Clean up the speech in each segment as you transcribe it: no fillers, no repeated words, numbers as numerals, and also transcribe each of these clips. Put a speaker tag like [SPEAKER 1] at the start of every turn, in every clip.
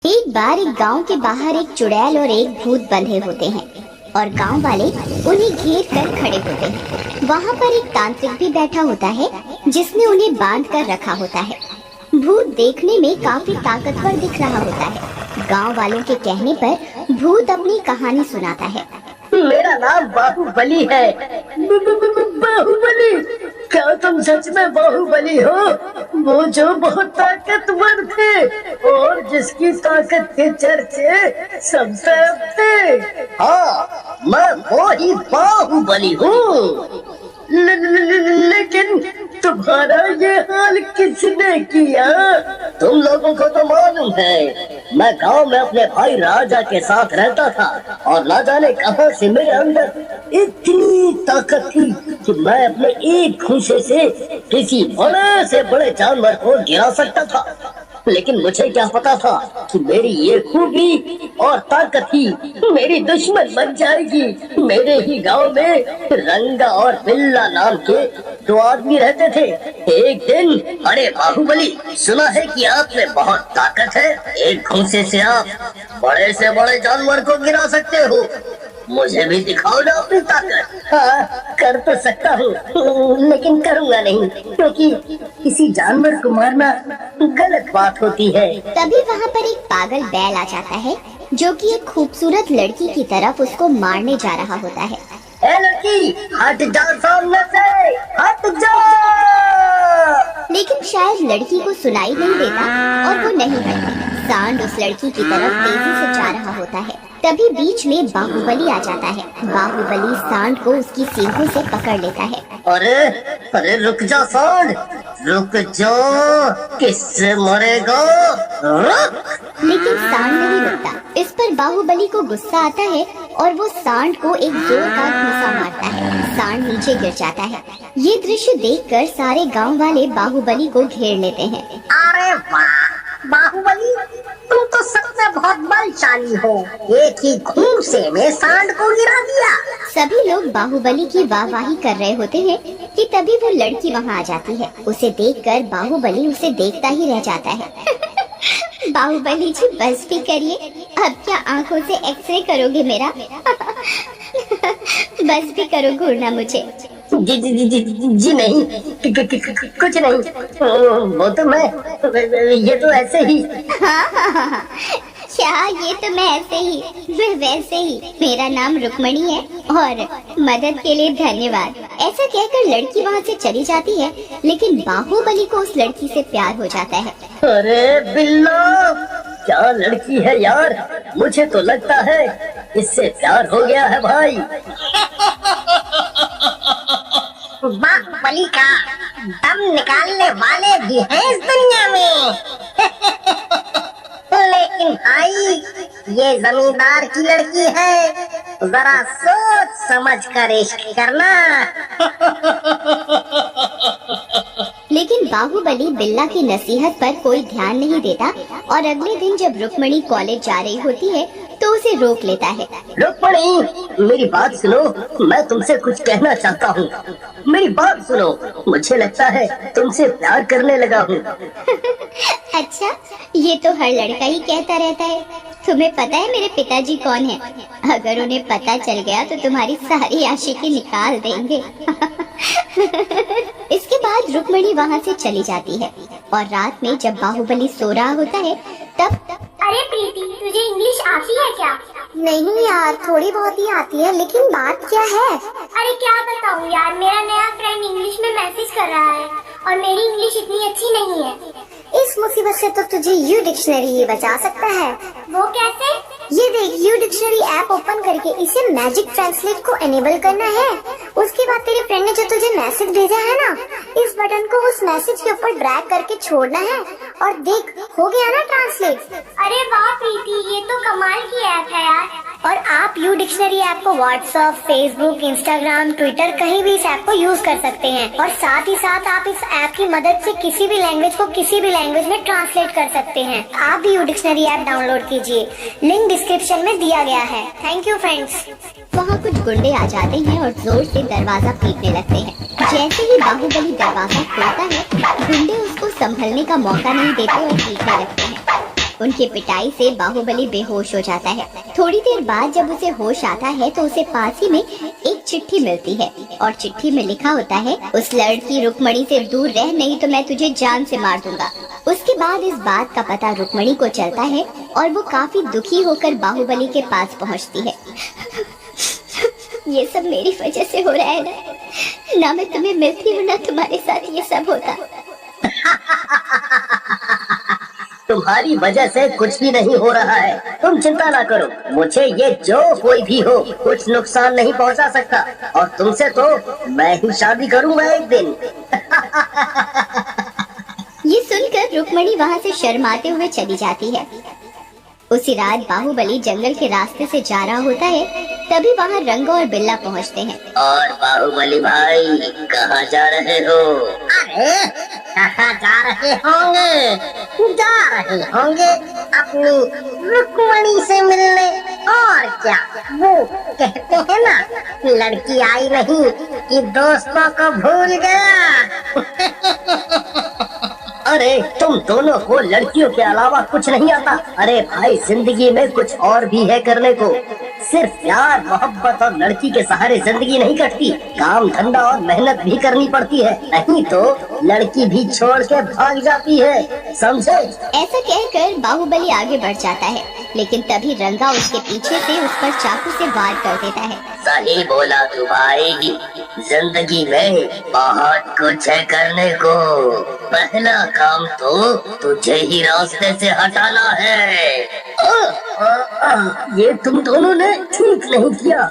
[SPEAKER 1] एक बार एक गांव के बाहर एक चुड़ैल और एक भूत बंधे होते हैं और गांव वाले उन्हें घेर कर खड़े होते हैं। वहाँ पर एक तांत्रिक भी बैठा होता है जिसने उन्हें बांध कर रखा होता है। भूत देखने में काफी ताकतवर दिख रहा होता है। गांव वालों के कहने पर भूत अपनी कहानी सुनाता है।
[SPEAKER 2] मेरा नाम बाहुबली है। बाहुबली? क्या तुम सच में बाहुबली हो? वो जो बहुत ताकतवर थे और जिसकी ताकत के चर्चे सबसे थे। हाँ, मैं वो ही बाहुबली हूँ। लेकिन तुम्हारा ये हाल किसने किया? तुम लोगों को तो मालूम है, मैं गांव में अपने भाई राजा के साथ रहता था और ना जाने कहां से मेरे अंदर इतनी ताकत थी कि मैं अपने एक घूंसे से किसी बड़े से बड़े जानवर को गिरा सकता था। लेकिन मुझे क्या पता था कि मेरी ये खूबी और ताकत ही मेरी दुश्मन बन जाएगी। मेरे ही गांव में रंगा और बिल्ला नाम के दो आदमी रहते थे। एक दिन, अरे बाहुबली, सुना है कि आप में बहुत ताकत है, एक घूंसे से आप बड़े से बड़े जानवर को गिरा सकते हो। मुझे भी दिखाओ ना अपनी ताकत। हाँ, कर तो सकता हूँ, लेकिन करूँगा नहीं, क्योंकि किसी जानवर को मारना गलत बात होती है।
[SPEAKER 1] तभी वहाँ पर एक पागल बैल आ जाता है जो कि एक खूबसूरत लड़की की तरफ उसको मारने जा रहा होता है।
[SPEAKER 2] ए लड़की, हट जा सामने से, हट जा।
[SPEAKER 1] लेकिन शायद लड़की को सुनाई नहीं देता और वो नहीं हटती। सांड उस लड़की की तरफ तेजी से जा रहा होता है। तभी बीच में बाहुबली आ जाता है। बाहुबली सांड को उसकी सींगों से पकड़ लेता है।
[SPEAKER 2] अरे अरे, रुक जा सांड, रुक जा, किससे मरेगा? रुक।
[SPEAKER 1] लेकिन सांड नहीं रुकता। इस पर बाहुबली को गुस्सा आता है और वो सांड को एक जोरदार घूंसा मारता है। सांड नीचे गिर जाता है। ये दृश्य देखकर सारे गांव वाले बाहुबली को घेर लेते हैं।
[SPEAKER 2] अरे वाह बाहुबली, तुम तो सबसे बहुत बलशाली हो। एक ही घूंसे में सांड को गिरा दिया।
[SPEAKER 1] सभी लोग बाहुबली की वाहवाही कर रहे होते हैं कि तभी वो लड़की वहाँ आ जाती है। उसे देखकर बाहुबली उसे देखता ही रह जाता है। बाहुबली जी, बस भी करिए, अब क्या आंखों से एक्सरे करोगे मेरा? बस भी करो घूरना मुझे।
[SPEAKER 2] जी जी जी जी जी नहीं, कुछ नहीं, वो तो मैं, ये तो ऐसे ही।
[SPEAKER 1] हाँ, क्या ये तो मैं ऐसे ही, वैसे ही। मेरा नाम रुक्मणी है और मदद के लिए धन्यवाद। ऐसा कहकर लड़की वहाँ से चली जाती है, लेकिन बाहुबली को उस लड़की से प्यार हो जाता है।
[SPEAKER 2] अरे बिल्ला, क्या लड़की है यार, मुझे तो लगता है इससे प्यार हो गया है भाई। बाहुबली का दम निकालने वाले भी हैं इस दुनिया में। लेकिन भाई, ये जमींदार की लड़की है, जरा सोच समझ कर इश्क करना।
[SPEAKER 1] लेकिन बाहुबली बिल्ला की नसीहत पर कोई ध्यान नहीं देता और अगले दिन जब रुक्मणी कॉलेज जा रही होती है तो उसे रोक लेता है।
[SPEAKER 2] रुक्मणी, मेरी बात सुनो, मैं तुमसे कुछ कहना चाहता हूँ। मेरी बात सुनो, मुझे लगता है तुमसे प्यार करने लगा हूँ।
[SPEAKER 1] अच्छा, ये तो हर लड़का ही कहता रहता है। तुम्हें पता है मेरे पिताजी कौन है? अगर उन्हें पता चल गया तो तुम्हारी सारी आशिकी निकाल देंगे। इसके बाद रुक्मणी वहाँ से चली जाती है और रात में जब बाहुबली सो रहा होता है तब
[SPEAKER 3] अरे प्रीति, तुझे इंग्लिश आती है क्या?
[SPEAKER 1] नहीं यार, थोड़ी बहुत ही आती है, लेकिन बात क्या है?
[SPEAKER 3] अरे क्या बताऊँ यार, मेरा नया फ्रेंड इंग्लिश में मैसेज कर रहा है और मेरी इंग्लिश इतनी अच्छी नहीं है।
[SPEAKER 1] इस मुसीबत से तो तुझे यू डिक्शनरी ही बचा सकता है।
[SPEAKER 3] वो कैसे?
[SPEAKER 1] ये देख, यू डिक्शनरी ऐप ओपन करके इसे मैजिक ट्रांसलेट को एनेबल करना है। उसके बाद तेरे फ्रेंड ने जो तुझे मैसेज भेजा है ना, इस बटन को उस मैसेज के ऊपर ड्रैग करके छोड़ना है और देख, हो गया ना ट्रांसलेट।
[SPEAKER 3] अरे वाह प्रीति, ये तो कमाल की ऐप है यार।
[SPEAKER 1] और आप यू डिक्शनरी ऐप को व्हाट्सएप, फेसबुक, इंस्टाग्राम, ट्विटर, कहीं भी इस ऐप को यूज कर सकते हैं। और साथ ही साथ आप इस ऐप की मदद से किसी भी लैंग्वेज को किसी भी लैंग्वेज में ट्रांसलेट कर सकते हैं। आप भी यू डिक्शनरी ऐप डाउनलोड कीजिए, लिंक डिस्क्रिप्शन में दिया गया है। Thank you friends. वहाँ कुछ गुंडे आ जाते हैं और जोर से दरवाजा पीटने लगते हैं। जैसे ही बाहुबली दरवाजा खोलता है, गुंडे उसको संभलने का मौका नहीं देते और पीटने लगते हैं।
[SPEAKER 4] उनकी पिटाई से बाहुबली बेहोश हो जाता है। थोड़ी देर बाद जब उसे होश आता है तो उसे पास ही में एक चिट्ठी मिलती है और चिट्ठी में लिखा होता है, उस लड़की रुक्मणी से दूर रह, नहीं तो मैं तुझे जान से मार दूंगा। उसके बाद इस बात का पता रुक्मणी को चलता है और वो काफी दुखी होकर बाहुबली के पास पहुंचती है। ये सब मेरी वजह से हो रहा है ना मैं तुम्हें मिलती हूँ ना तुम्हारे साथ ये सब होता।
[SPEAKER 2] तुम्हारी वजह से कुछ भी नहीं हो रहा है, तुम चिंता ना करो। मुझे ये जो कोई भी हो कुछ नुकसान नहीं पहुंचा सकता, और तुमसे तो मैं ही शादी करूंगा एक दिन।
[SPEAKER 4] ये सुनकर रुक्मणी वहाँ से शर्माते हुए चली जाती है। उसी रात बाहुबली जंगल के रास्ते से जा रहा होता है, तभी वहाँ रंगा और बिल्ला पहुँचते हैं।
[SPEAKER 2] और बाहुबली भाई कहाँ जा रहे हो? अरे कहाँ जा रहे होंगे अपनी रुक्मणी से मिलने, और क्या। वो कहते हैं ना, लड़की आई नहीं कि दोस्तों को भूल गया। अरे तुम दोनों को लड़कियों के अलावा कुछ नहीं आता। अरे भाई, जिंदगी में कुछ और भी है करने को। सिर्फ प्यार, मोहब्बत और लड़की के सहारे जिंदगी नहीं कटती। काम धंधा और मेहनत भी करनी पड़ती है, नहीं तो लड़की भी छोड़ के भाग जाती है, समझे?
[SPEAKER 4] ऐसा कहकर बाहुबली आगे बढ़ जाता है, लेकिन तभी रंगा उसके पीछे से उस पर चाकू से वार कर देता है।
[SPEAKER 2] सही बोला तू भाई, जिंदगी में बहुत कुछ है करने को। पहला काम तो तुझे ही रास्ते से हटाना है। ये तुम दोनों ने ठीक नहीं किया।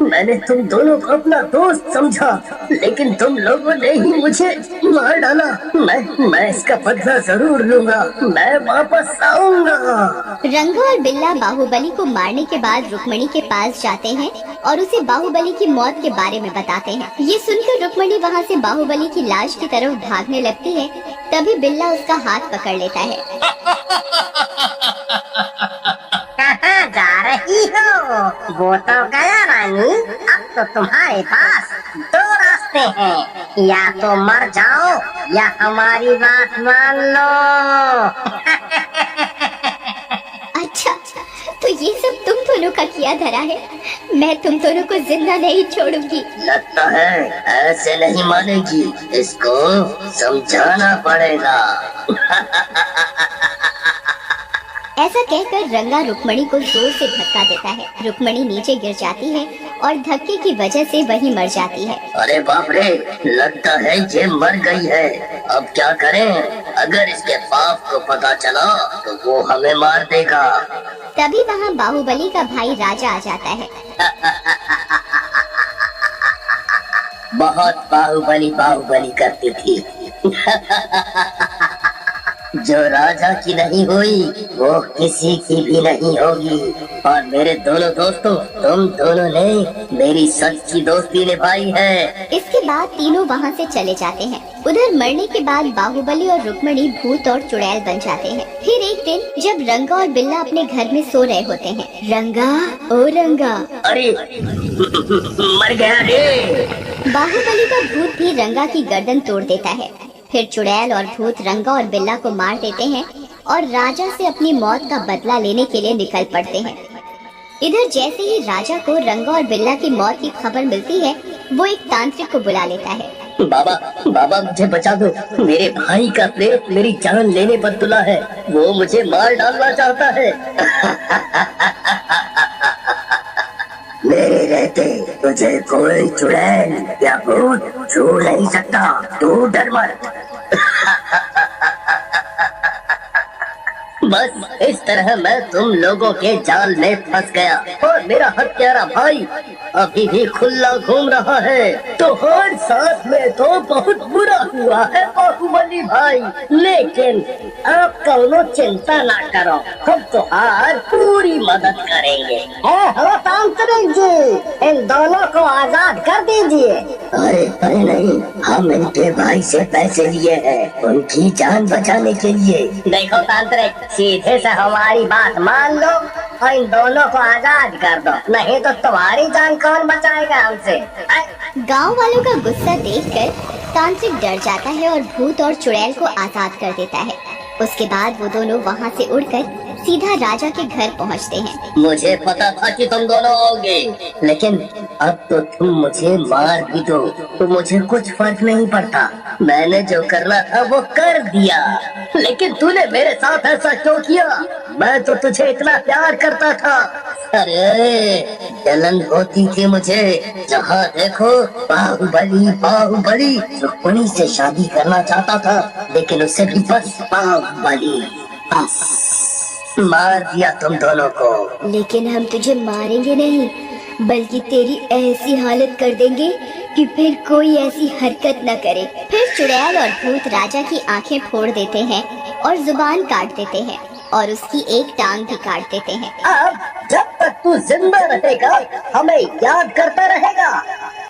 [SPEAKER 2] मैंने तुम दोनों को अपना दोस्त समझा, लेकिन तुम लोगों ने ही मुझे मार डाला। मैं इसका बदला जरूर लूंगा, मैं वापस आऊंगा।
[SPEAKER 4] रंगा और बिल्ला बाहुबली को मारने के बाद रुक्मणी के पास जाते हैं और उसे बाहुबली की मौत के बारे में बताते हैं। ये सुनकर रुक्मणी वहाँ से बाहुबली की लाश की तरफ भागने लगती है, तभी बिल्ला उसका हाथ पकड़ लेता है।
[SPEAKER 2] कहाँ जा रही हो? वो तो गया रानी, अब तो तुम्हारे पास दो रास्ते हैं, या तो मर जाओ या हमारी बात मान लो।
[SPEAKER 4] अच्छा, तो ये सब तुम दोनों का किया धरा है। मैं तुम दोनों को जिंदा नहीं छोड़ूंगी।
[SPEAKER 2] लगता है ऐसे नहीं मानेगी, इसको समझाना पड़ेगा।
[SPEAKER 4] ऐसा कहकर रंगा रुक्मणी को जोर से धक्का देता है। रुक्मणी नीचे गिर जाती है और धक्के की वजह से वहीं मर जाती है।
[SPEAKER 2] अरे बाप रे, लगता है ये मर गई है। अब क्या करें? अगर इसके बाप को पता चला तो वो हमें मार देगा।
[SPEAKER 4] तभी वहाँ बाहुबली का भाई राजा आ जाता है।
[SPEAKER 2] बहुत बाहुबली करती थी। जो राजा की नहीं हुई वो किसी की भी नहीं होगी। और मेरे दोनों दोस्तों, तुम दोनों ने मेरी सच्ची दोस्ती निभाई है।
[SPEAKER 4] इसके बाद तीनों वहाँ से चले जाते हैं। उधर मरने के बाद बाहुबली और रुक्मणी भूत और चुड़ैल बन जाते हैं। फिर एक दिन जब रंगा और बिल्ला अपने घर में सो रहे होते हैं, रंगा, ओ रंगा,
[SPEAKER 2] अरे मर गया रे।
[SPEAKER 4] बाहुबली का भूत भी रंगा की गर्दन तोड़ देता है। फिर चुड़ैल और भूत रंगा और बिल्ला को मार देते हैं और राजा से अपनी मौत का बदला लेने के लिए निकल पड़ते हैं। इधर जैसे ही राजा को रंगा और बिल्ला की मौत की खबर मिलती है, वो एक तांत्रिक को बुला लेता है।
[SPEAKER 2] बाबा मुझे बचा दो। मेरे भाई का प्रेत मेरी जान लेने पर तुला है, वो मुझे मार डालना चाहता है। मेरे रहते तुझे कोई चुड़ैल या भूत छू नहीं सकता, तू डर मत। बस इस तरह मैं तुम लोगों के जाल में फंस गया और मेरा हत्यारा भाई अभी भी खुला घूम रहा है। तो हर साथ में तो बहुत बुरा हुआ है बाहुबली भाई, लेकिन आप कौनो चिंता ना करो, हम तुम्हारी पूरी मदद करेंगे। हेलो तांत्रिक जी, इन दोनों को आजाद कर दीजिए। अरे नहीं, हम इनके भाई से पैसे लिए हैं उनकी जान बचाने के लिए। देखो तांत्रिक, सीधे से हमारी बात मान लो और इन दोनों को आजाद कर दो, नहीं तो तुम्हारी जान कौन बचाएगा हमसे।
[SPEAKER 4] गांव वालों का गुस्सा देखकर तांत्रिक डर जाता है और भूत और चुड़ैल को आजाद कर देता है। उसके बाद वो दोनों वहाँ से उड़कर सीधा राजा के घर पहुँचते हैं।
[SPEAKER 2] मुझे पता था कि तुम दोनों आओगे, लेकिन अब तो तुम मुझे मार भी दो तो मुझे कुछ फर्क नहीं पड़ता। मैंने जो करना था वो कर दिया, लेकिन तूने मेरे साथ ऐसा क्यों किया? मैं तो तुझे इतना प्यार करता था। अरे जलन होती थी मुझे, जहाँ देखो बाहुबली बाहुबली। रुक्मिणी से शादी करना चाहता था, लेकिन उससे भी बस बाहुबली। बस मार दिया तुम दोनों को।
[SPEAKER 4] लेकिन हम तुझे मारेंगे नहीं, बल्कि तेरी ऐसी हालत कर देंगे कि फिर कोई ऐसी हरकत न करे। फिर चुड़ैल और भूत राजा की आंखें फोड़ देते हैं और जुबान काट देते हैं और उसकी एक टांग भी काट देते हैं।
[SPEAKER 2] अब जब तक तू जिंदा रहेगा हमें याद करता रहेगा।